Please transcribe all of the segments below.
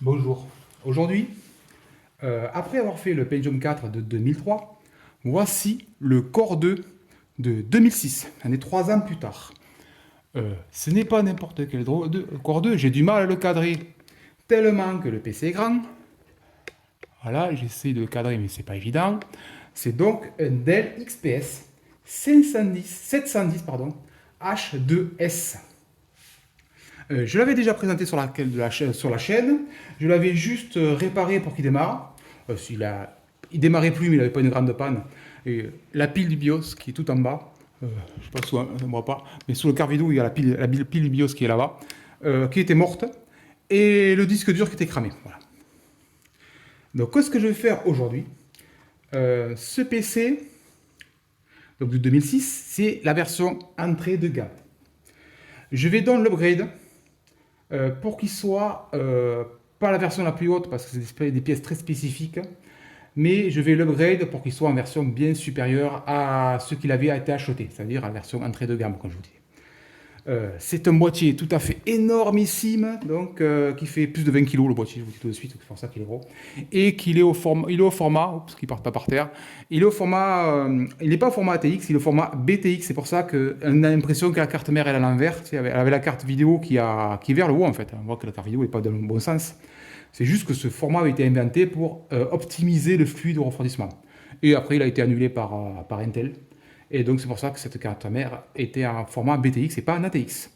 Bonjour. Aujourd'hui, après avoir fait le Pentium 4 de 2003, voici le Core 2 de 2006. On est 3 ans plus tard. Ce n'est pas n'importe quel Core 2, j'ai du mal à le cadrer tellement que le PC est grand. Voilà, j'essaie de le cadrer mais c'est pas évident. C'est donc un Dell XPS 710 H2S. Je l'avais déjà présenté sur la chaîne. Je l'avais juste réparé pour qu'il démarre. Il démarrait plus, mais il n'avait pas une grande panne. Et la pile du BIOS qui est tout en bas. Je sais pas si on ne voit pas, mais sous le carte vidéo, il y a la pile du BIOS qui est là-bas, qui était morte. Et le disque dur qui était cramé. Voilà. Donc, qu'est-ce que je vais faire aujourd'hui? Ce PC, donc de 2006, c'est la version entrée de gamme. Je vais donc l'upgrade pour qu'il soit pas la version la plus haute parce que c'est des pièces très spécifiques, mais je vais l'upgrade pour qu'il soit en version bien supérieure à ce qu'il avait été acheté, c'est-à-dire à la version entrée de gamme, comme je vous dis. C'est un boîtier tout à fait énormissime, donc qui fait plus de 20 kg le boîtier, je vous dis tout de suite, c'est pour ça qu'il est gros, et qu'il est au format, oups, qu'il ne part pas par terre, il est au format, il n'est pas au format ATX, il est au format BTX, c'est pour ça qu'on a l'impression que la carte mère est à l'envers, elle avait la carte vidéo qui est vers le haut en fait, on voit que la carte vidéo n'est pas dans le bon sens, c'est juste que ce format a été inventé pour optimiser le flux de refroidissement. Et après il a été annulé par Intel, et donc c'est pour ça que cette carte mère était en format BTX et pas en ATX.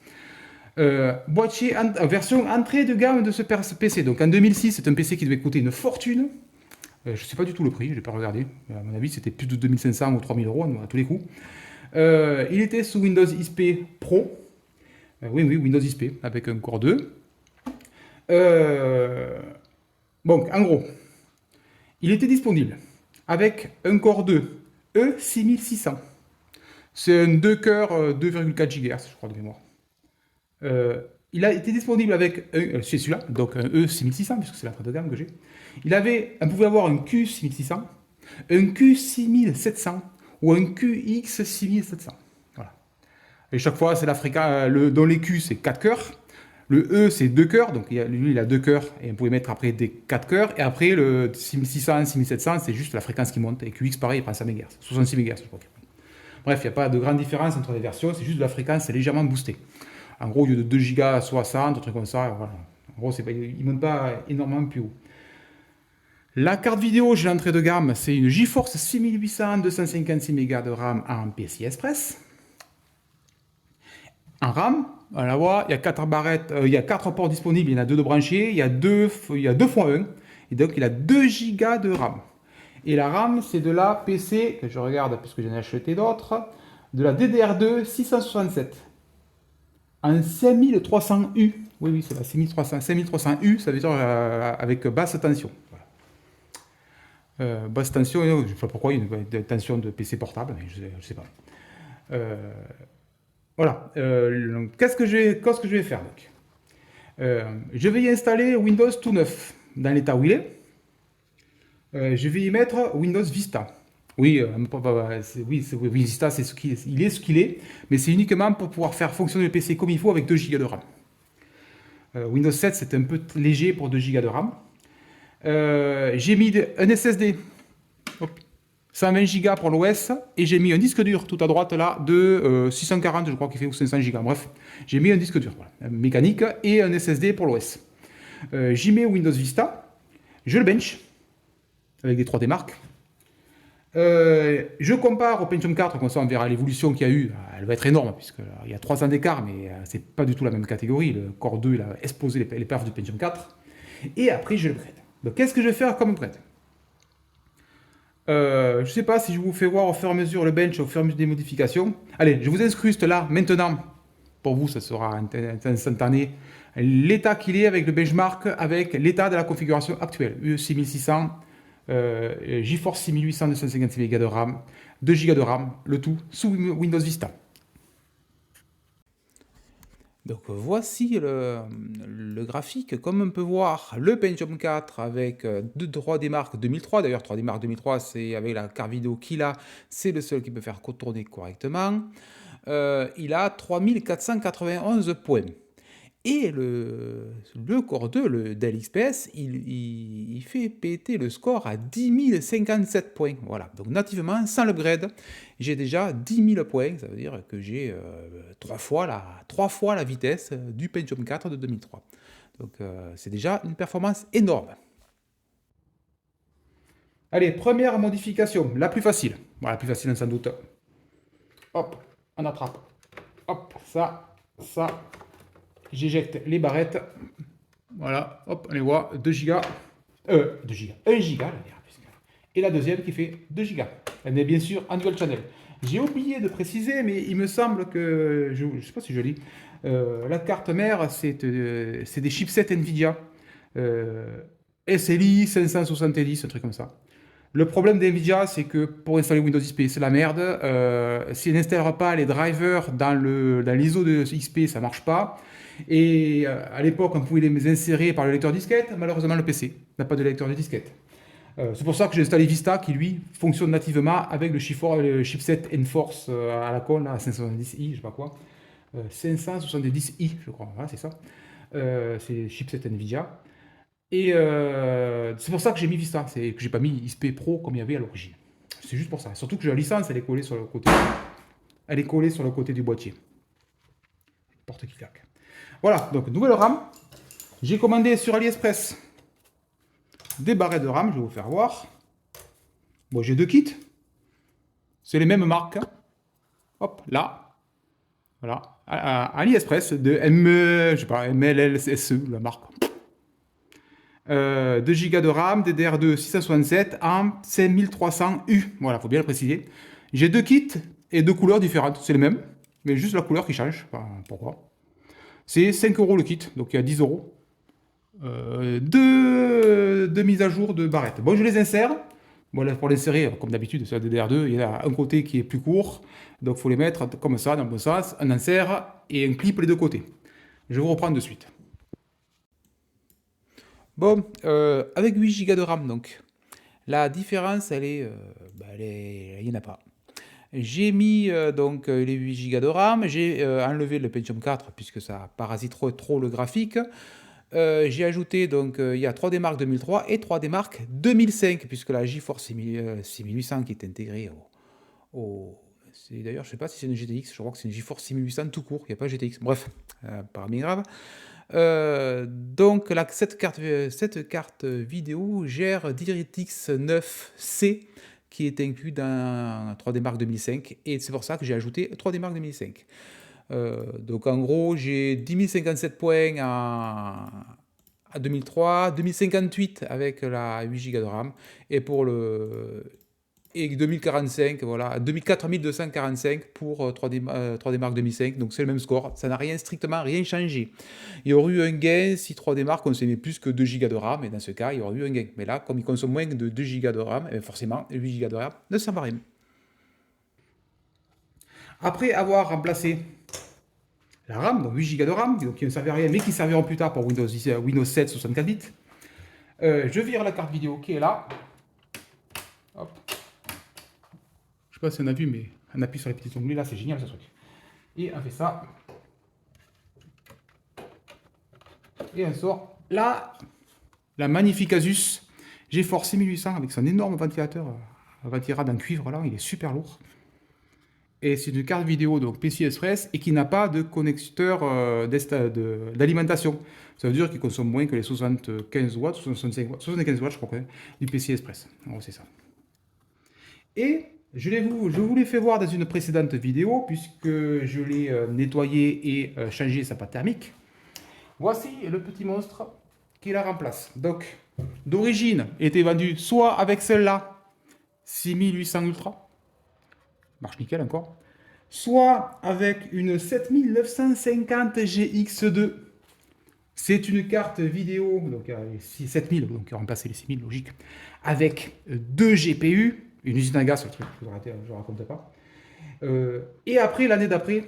Boîtier version entrée de gamme de ce PC. Donc en 2006, c'est un PC qui devait coûter une fortune. Je ne sais pas du tout le prix, je n'ai pas regardé. À mon avis, c'était plus de 2500 ou 3000 euros à tous les coups. Il était sous Windows XP Pro. Oui, oui, Windows XP avec un Core 2. Donc, en gros, il était disponible avec un Core 2 E6600. C'est un 2 cœurs 2,4 GHz, je crois, de mémoire. Il a été disponible avec c'est celui-là, donc un E6600, puisque c'est l'entrée de gamme que j'ai. On pouvait avoir un Q6600, un Q6700 ou un QX6700. Voilà. Et chaque fois, c'est la fréquence. Dans les Q, c'est 4 cœurs. Le E, c'est 2 cœurs. Donc, lui, il a 2 cœurs. Et on pouvait mettre après des 4 cœurs. Et après, le 6600, 6700, c'est juste la fréquence qui monte. Et QX, pareil, il prend 100 MHz. 66 MHz, je crois. Bref, il n'y a pas de grande différence entre les versions. C'est juste de la fréquence, c'est légèrement boosté. En gros, au lieu de 2 Go à 60, un truc comme ça, voilà. En gros, il ne monte pas énormément plus haut. La carte vidéo, j'ai l'entrée de gamme, c'est une GeForce 6800, 256 Go de RAM en PCI Express. En RAM, on la voit, il y a 4 barrettes, il y a 4 ports disponibles, il y en a 2 de branchés, il y a 2 x 1, et donc il a 2 Go de RAM. Et la RAM, c'est de la PC, que je regarde puisque j'en ai acheté d'autres, de la DDR2 667 en 5300U. Oui, oui, c'est la 5300U, ça veut dire avec basse tension. Voilà. Basse tension, je ne sais pas pourquoi, il y a une tension de PC portable, mais je ne sais pas. Voilà. Qu'est-ce que je vais faire donc je vais y installer Windows tout neuf dans l'état où il est. Je vais y mettre Windows Vista. Oui, oui, Vista, c'est il est ce qu'il est, mais c'est uniquement pour pouvoir faire fonctionner le PC comme il faut avec 2 Go de RAM. Windows 7, c'est un peu léger pour 2 Go de RAM. J'ai mis un SSD, hop, 120 Go pour l'OS, et j'ai mis un disque dur tout à droite là de 640, je crois qu'il fait, ou 500 Go. Bref, j'ai mis un disque dur voilà, mécanique et un SSD pour l'OS. J'y mets Windows Vista, je le bench avec des 3D Mark. Je compare au Pentium 4, comme ça on verra l'évolution qu'il y a eu. Elle va être énorme, puisqu'il y a 3 ans d'écart, mais c'est pas du tout la même catégorie. Le Core 2 il a explosé les perfs du Pentium 4. Et après, je le upgrade. Donc, qu'est-ce que je vais faire comme upgrade je ne sais pas si je vous fais voir au fur et à mesure le bench, au fur et à mesure des modifications. Allez, je vous incruste là, maintenant. Pour vous, ça sera instantané. L'état qu'il est avec le benchmark, avec l'état de la configuration actuelle. UE6600. GeForce 6800 256 Go de RAM, 2 Go de RAM, le tout sous Windows Vista. Donc voici le graphique. Comme on peut voir, le Pentium 4 avec 3D Mark 2003. D'ailleurs, 3D Mark 2003, c'est avec la carte vidéo qu'il a, c'est le seul qui peut faire tourner correctement. Il a 3491 points. Et le Core 2, le Dell XPS, il fait péter le score à 10 057 points. Voilà, donc nativement, sans l'upgrade, j'ai déjà 10 000 points. Ça veut dire que j'ai 3 fois la vitesse du Pentium 4 de 2003. Donc c'est déjà une performance énorme. Allez, première modification, la plus facile. Voilà, la plus facile, sans doute. Hop, on attrape. Hop, ça. J'éjecte les barrettes. Voilà, hop, on les voit, 2 gigas. 2 gigas, 1 giga, la merde. Et la deuxième qui fait 2 gigas. Elle est bien sûr en dual channel. J'ai oublié de préciser, mais il me semble que, je ne sais pas si je lis, la carte mère, c'est des chipsets Nvidia. SLI 570, un truc comme ça. Le problème d'NVIDIA, c'est que pour installer Windows XP, c'est la merde. S'il n'installera pas les drivers dans l'ISO de XP, ça marche pas. Et à l'époque, on pouvait les insérer par le lecteur disquette. Malheureusement, le PC n'a pas de lecteur de disquette. C'est pour ça que j'ai installé Vista, qui lui fonctionne nativement avec le chipset Enforce à la con, là, 570i, je sais pas quoi. 570i, je crois. Voilà, c'est ça. C'est le chipset Nvidia. Et c'est pour ça que j'ai mis Vista, c'est que j'ai pas mis XP Pro comme il y avait à l'origine. C'est juste pour ça. Surtout que la licence, elle est collée sur le côté. Elle est collée sur le côté du boîtier. Porte qui claque. Voilà, donc nouvelle RAM. J'ai commandé sur AliExpress des barrettes de RAM, je vais vous faire voir. Bon, j'ai 2 kits. C'est les mêmes marques. Hop, là. Voilà. AliExpress de je sais pas, MLLSE, la marque. 2 Go de RAM, DDR2 667 en 5300U. Voilà, il faut bien le préciser. J'ai 2 kits et 2 couleurs différentes. C'est les mêmes, mais juste la couleur qui change. Enfin, pourquoi? C'est 5 euros le kit, donc il y a 10 euros. Deux mises à jour de barrettes. Bon, je les insère. Bon, pour l'insérer, comme d'habitude, sur la DDR2, il y a un côté qui est plus court. Donc il faut les mettre comme ça, dans le bon sens. Un insert et un clip les deux côtés. Je vous reprends de suite. Bon, avec 8 Go de RAM, donc, la différence, il n'y en a pas. J'ai mis donc les 8 Go de RAM, j'ai enlevé le Pentium 4 puisque ça parasite trop le graphique. J'ai ajouté donc il y a 3D Mark 2003 et 3D Mark 2005 puisque la GeForce 6800 qui est intégrée d'ailleurs je sais pas si c'est une GTX, je crois que c'est une GeForce 6800 tout court, il n'y a pas GTX. Bref, pas bien grave. Donc cette carte vidéo gère DirectX 9C qui est inclus dans 3D Mark 2005 et c'est pour ça que j'ai ajouté 3D Mark 2005. Donc en gros j'ai 10 057 points à 2003, 2058 avec la 8 Go de RAM et pour et 2045, voilà, 4245 pour 3D Mark 2005, donc c'est le même score, ça n'a strictement rien changé. Il y aurait eu un gain si 3D Mark consommait plus que 2 Go de RAM, et dans ce cas, il y aurait eu un gain. Mais là, comme il consomme moins de 2 Go de RAM, forcément, 8 Go de RAM ne servent à rien. Après avoir remplacé la RAM, donc 8 Go de RAM, donc qui ne servait à rien, mais qui serviront plus tard pour Windows 7 64 bits, je vire la carte vidéo qui est là. Hop. Je sais pas si on a vu, mais on appuie sur les petits onglets là, c'est génial ce truc. Et on fait ça. Et on sort là la magnifique Asus GeForce 6800 avec son énorme ventilateur ventilade en cuivre là, il est super lourd. Et c'est une carte vidéo donc PCI Express et qui n'a pas de connecteur d'alimentation. Ça veut dire qu'il consomme moins que les 75 watts, 75 watts je crois, du PCI Express. En gros c'est ça. Et je vous l'ai fait voir dans une précédente vidéo puisque je l'ai nettoyé et changé sa pâte thermique. Voici le petit monstre qui la remplace. Donc, d'origine, il était vendu soit avec celle-là, 6800 Ultra, marche nickel encore, soit avec une 7950 GX2. C'est une carte vidéo, donc 7000, donc remplacer les 6000, logique, avec 2 GPU, une usine à gaz, le truc, je ne raconte pas. Et après, l'année d'après,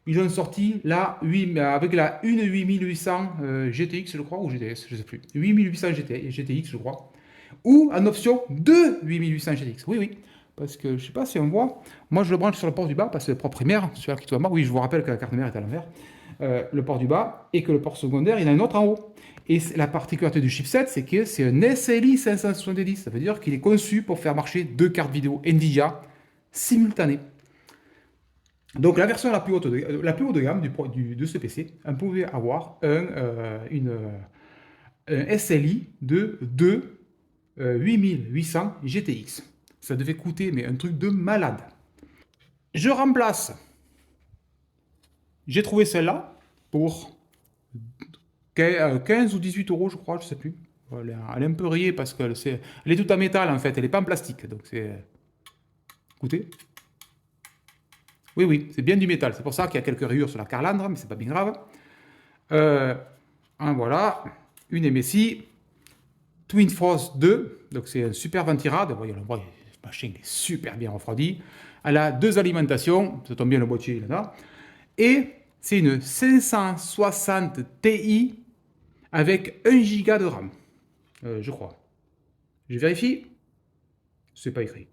ils ont sorti avec la 8800 GTX, je crois, ou GTS, je ne sais plus. 8800 GTX, je crois. Ou en option 2 8800 GTX. Oui, oui. Parce que je ne sais pas si on voit. Moi, je le branche sur le port du bas parce que le port primaire, celui-là qui doit marre. Oui, je vous rappelle que la carte mère est à l'envers. le port du bas, et que le port secondaire, il y en a un autre en haut. Et la particularité du chipset, c'est que c'est un SLI 570. Ça veut dire qu'il est conçu pour faire marcher deux cartes vidéo NVIDIA simultanées. Donc la version la plus haute de gamme de ce PC, on pouvait avoir un SLI de 8800 GTX. Ça devait coûter mais un truc de malade. Je remplace. J'ai trouvé celle-là pour 15 ou 18 euros, je crois, je sais plus. Elle est un peu rayée parce qu'elle elle est toute en métal en fait, elle n'est pas en plastique. Donc c'est. Écoutez. Oui, oui, c'est bien du métal. C'est pour ça qu'il y a quelques rayures sur la carlandre, mais c'est pas bien grave. Voilà, une MSI Twin Force 2, donc c'est un super ventirad. Voyez, le machin est super bien refroidi. Elle a deux alimentations, ça tombe bien le boîtier là. Et c'est une 560 Ti avec 1 Go de RAM, je crois. Je vérifie, c'est pas écrit.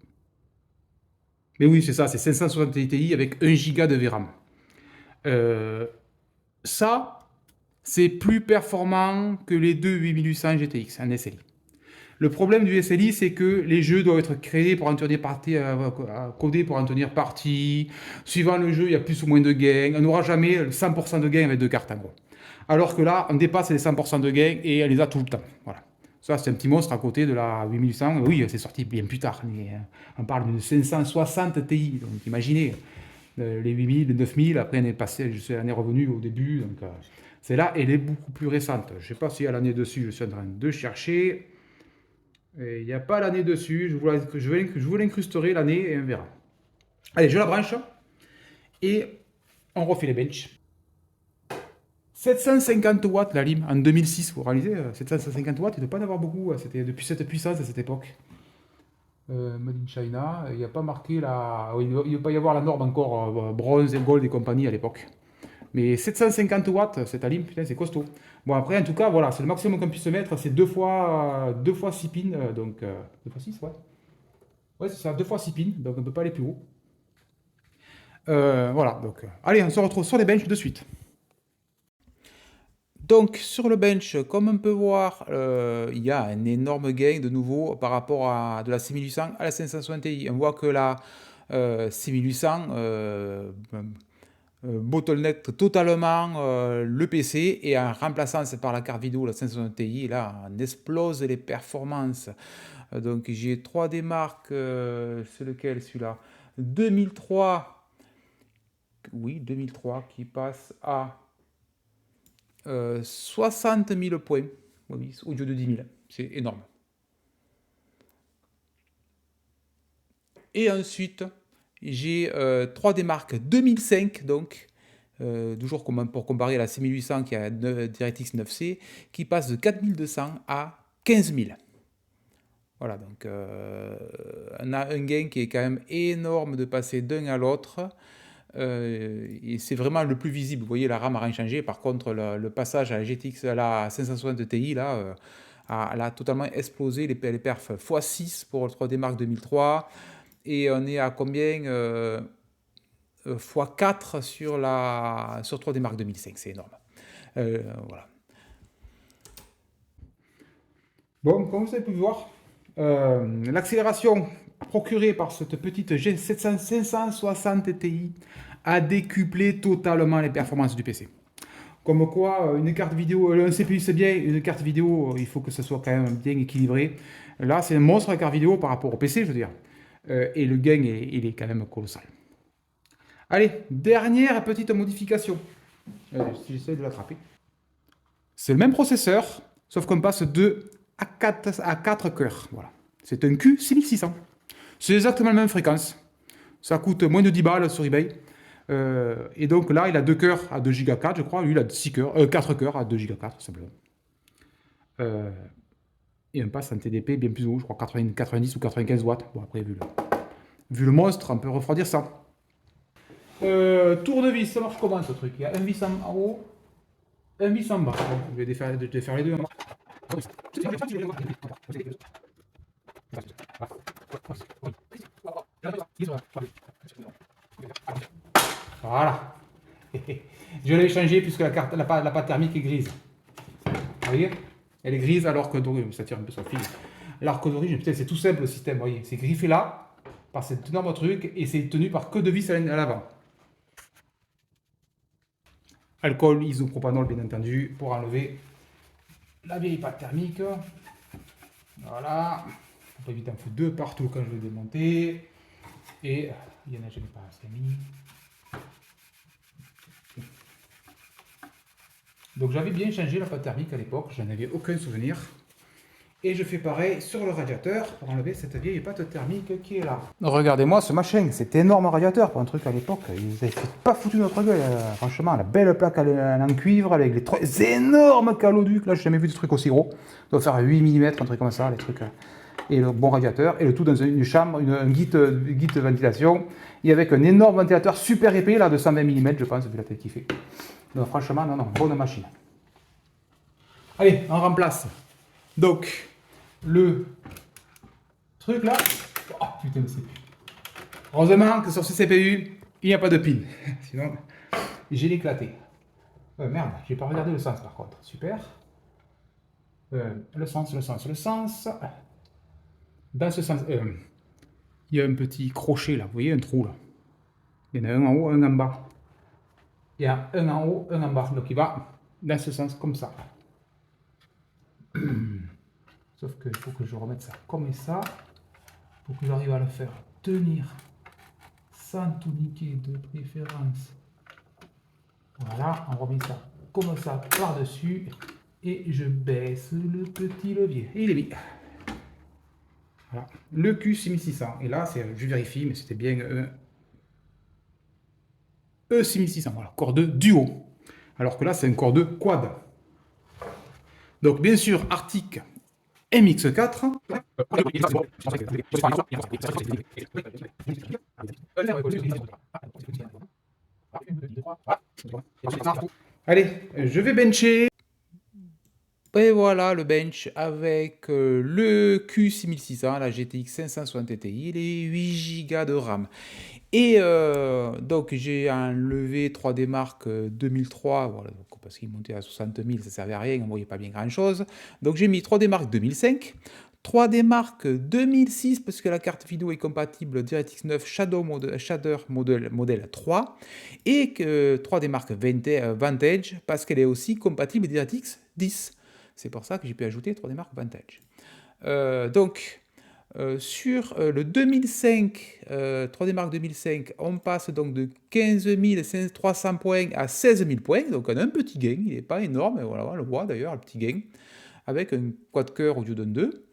Mais oui, c'est ça, c'est 560 Ti avec 1 Go de VRAM. Ça, c'est plus performant que les deux 8800 GTX en SLI. Le problème du SLI, c'est que les jeux doivent être créés pour en tenir partie, codés pour en tenir partie. Suivant le jeu, il y a plus ou moins de gains. On n'aura jamais 100% de gains avec deux cartes en gros. Alors que là, on dépasse les 100% de gains et elle les a tout le temps. Voilà. Ça, c'est un petit monstre à côté de la 8800. Oui, c'est sorti bien plus tard. Mais, on parle d'une 560 Ti. Donc imaginez, les 8000, les 9000, après on est passé, on est revenu au début. Donc c'est là, elle est beaucoup plus récente. Je ne sais pas s'il y a l'année dessus, je suis en train de chercher. Il n'y a pas l'année dessus, je vous l'incrusterai l'année et on verra. Allez, je la branche et on refait les benches. 750 watts la lime en 2006, vous réalisez, 750 watts, il ne doit pas en avoir beaucoup, c'était depuis cette puissance à cette époque. Made in China, il n'y a pas marqué la. Il ne doit pas y avoir la norme encore bronze et gold et compagnie à l'époque. Mais 750 watts, cette alim, putain, c'est costaud. Bon, après, en tout cas, voilà, c'est le maximum qu'on puisse se mettre. C'est deux fois 6 pins. Donc, 2 fois 6, ouais. Ouais, c'est ça, 2 fois 6 pins. Donc, on ne peut pas aller plus haut. Voilà, donc, allez, on se retrouve sur les benches de suite. Donc sur le bench, comme on peut voir, il y a un énorme gain de nouveau par rapport à de la 6800 à la 560 Ti. On voit que la 6800 bottleneck totalement le PC et en remplaçant par la carte vidéo la 560 Ti, là on explose les performances. Donc j'ai 3 démarques, c'est lequel celui-là? 2003, oui 2003 qui passe à 60 000 points, oui, au lieu de 10 000, c'est énorme. Et ensuite, j'ai 3 démarques 2005, donc, toujours pour comparer à la 6800 qui a DirectX 9C, qui passe de 4200 à 15 000. Voilà, donc on a un gain qui est quand même énorme de passer d'un à l'autre. Et c'est vraiment le plus visible. Vous voyez, la RAM n'a rien changé. Par contre, le passage à la GTX, à la 560 Ti, là, elle a totalement explosé les perfs x6 pour le 3D Mark 2003. Et on est à combien x4 sur 3D Mark 2005. C'est énorme. Voilà. Bon, comme vous avez pu voir, l'accélération procurée par cette petite G700 560 Ti a décuplé totalement les performances du PC. Comme quoi, une carte vidéo, un CPU c'est bien, une carte vidéo, il faut que ce soit quand même bien équilibré. Là, c'est un monstre la carte vidéo par rapport au PC, je veux dire. Et le gain, il est quand même colossal. Allez, dernière petite modification. Si j'essaie de l'attraper. C'est le même processeur, sauf qu'on passe de à 4 cœurs. Voilà. C'est un Q6600. C'est exactement la même fréquence. Ça coûte moins de 10 balles sur eBay. Et donc là, il a 2 cœurs à 2 Go 4, je crois. Lui, il a 4 cœurs à 2 Go 4, simplement. Et on passe en TDP bien plus haut, je crois 90 ou 95 watts. Bon, après, vu le monstre, on peut refroidir ça. Tournevis, ça marche comment ce truc? Il y a un vis en haut, un vis en bas. Bon, je vais défaire les deux. Voilà. Je l'ai changé puisque la pâte thermique est grise. Vous voyez? Elle est grise alors que d'origine, ça tire un peu sur le fil. Alors que d'origine, c'est tout simple le système, vous voyez. C'est griffé là, par cet énorme truc, et c'est tenu par que de vis à l'avant. Alcool isopropanol, bien entendu, pour enlever la vieille pâte thermique. Voilà. On peut éviter en foutre deux partout quand je vais démonter. Et il y en a, je n'ai pas assez mis. Donc j'avais bien changé la pâte thermique à l'époque, je n'en avais aucun souvenir. Et je fais pareil sur le radiateur pour enlever cette vieille pâte thermique qui est là. Regardez-moi ce machin, c'est énorme radiateur pour un truc à l'époque. Ils n'avaient pas foutu notre gueule, franchement. La belle plaque en cuivre avec les trois énormes caloducs. Là, je n'ai jamais vu de truc aussi gros. Ça doit faire 8 mm, un truc comme ça, les trucs. Et le bon radiateur, et le tout dans une chambre, un guide de ventilation. Et avec un énorme ventilateur super épais, là, de 120 mm, je pense, vu la tête qu'il fait. Donc franchement, non, bonne machine. Allez, on remplace. Donc, le truc là. Oh putain de CPU. Heureusement que sur ce CPU, il n'y a pas de pile. Sinon, j'ai l'éclaté. Merde, j'ai pas regardé le sens par contre. Super. Le sens. Dans ce sens, il y a un petit crochet là. Vous voyez un trou là. Il y en a un en haut, un en bas. Il y a un en haut, un en bas. Donc il va dans ce sens comme ça. Sauf qu'il faut que je remette ça comme ça. Pour que j'arrive à le faire tenir sans tout niquer de préférence. Voilà, on remet ça comme ça par-dessus. Et je baisse le petit levier. Et il est mis. Voilà. Le Q6600. Et là, je vérifie, mais c'était bien E6600. Voilà, corps 2 duo. Alors que là, c'est un corps 2 quad. Donc, bien sûr, Arctic MX4. Allez, je vais bencher. Et voilà le bench avec le Q6600, la GTX 560 Ti, les 8 Go de RAM. Et donc j'ai enlevé 3D Mark 2003, voilà, donc, parce qu'il montait à 60 000, ça servait à rien, on ne voyait pas bien grand chose. Donc j'ai mis 3D Mark 2005, 3D Mark 2006 parce que la carte vidéo est compatible DirectX 9 Shader modèle 3 et 3D Mark Vantage parce qu'elle est aussi compatible DirectX 10. C'est pour ça que j'ai pu ajouter 3D Mark Vantage. Sur le 2005, 3D Mark 2005, on passe donc de 15 300 points à 16 000 points, donc on a un petit gain, il n'est pas énorme, voilà, on le voit d'ailleurs, le petit gain, avec un quad-cœur au lieu d'un 2.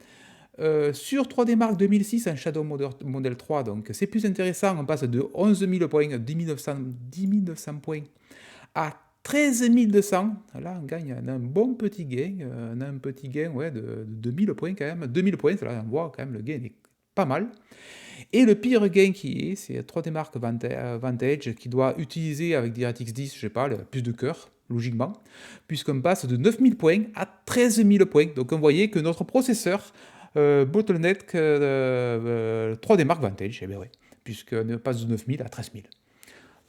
Sur 3D Mark 2006 en Shadow Model 3, donc c'est plus intéressant, on passe de 11 000 points, 10 900 points à 13 200, là on gagne un bon petit gain, on a un petit gain ouais, de 2000 points quand même, 2000 points, là on voit quand même le gain est pas mal. Et le pire gain qui est, c'est 3D Mark Vantage qui doit utiliser avec DirectX 10, je sais pas, plus de cœur, logiquement, puisqu'on passe de 9000 points à 13 000 points. Donc on voyait que notre processeur bottleneck 3D Mark Vantage, eh bien ouais, puisqu'on passe de 9000 à 13 000.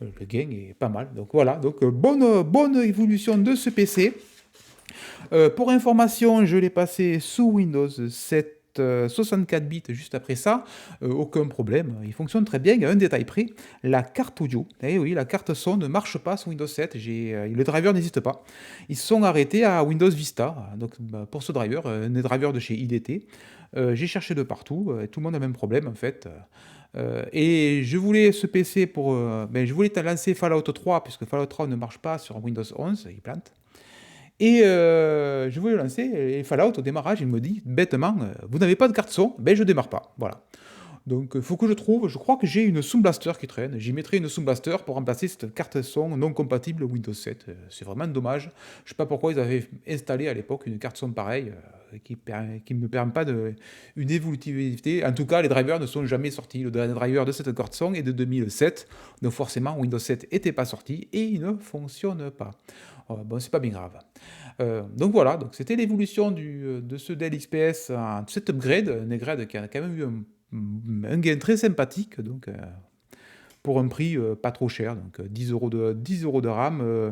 Le gain est pas mal. Donc voilà, donc bonne évolution de ce PC. Pour information, je l'ai passé sous Windows 7 64 bits juste après ça, aucun problème, il fonctionne très bien. Il y a un détail près, la carte audio, eh oui, la carte son ne marche pas sous Windows 7, le driver n'existe pas. Ils se sont arrêtés à Windows Vista, donc pour ce driver, un des drivers de chez IDT. J'ai cherché de partout, tout le monde a le même problème en fait. Et je voulais ce PC pour... je voulais lancer Fallout 3, puisque Fallout 3 ne marche pas sur Windows 11, il plante. Et je voulais le lancer, et Fallout, au démarrage, il me dit, bêtement, vous n'avez pas de carte son, je ne démarre pas. Voilà. Donc il faut que je trouve, je crois que j'ai une Sound Blaster qui traîne, j'y mettrai une Sound Blaster pour remplacer cette carte son non compatible Windows 7. C'est vraiment dommage. Je ne sais pas pourquoi ils avaient installé à l'époque une carte son pareille, qui ne permet pas une évolutivité. En tout cas, les drivers ne sont jamais sortis. Le driver de cette carte son est de 2007, donc forcément Windows 7 n'était pas sorti et il ne fonctionne pas. Bon, c'est pas bien grave. Donc voilà, donc c'était l'évolution de ce Dell XPS en cet upgrade, un upgrade qui a quand même eu un gain très sympathique, donc pour un prix pas trop cher. Donc 10 euros de RAM,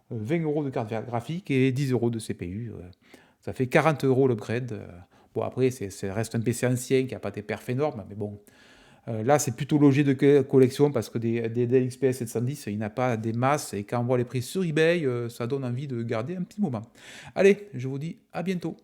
20 euros de carte graphique et 10 euros de CPU. Ça fait 40 euros l'upgrade. Bon, après, ça reste un PC ancien qui n'a pas des perfs énormes, mais bon. Là, c'est plutôt logé de collection parce que des Dell XPS 710, il n'a pas des masses. Et quand on voit les prix sur eBay, ça donne envie de garder un petit moment. Allez, je vous dis à bientôt.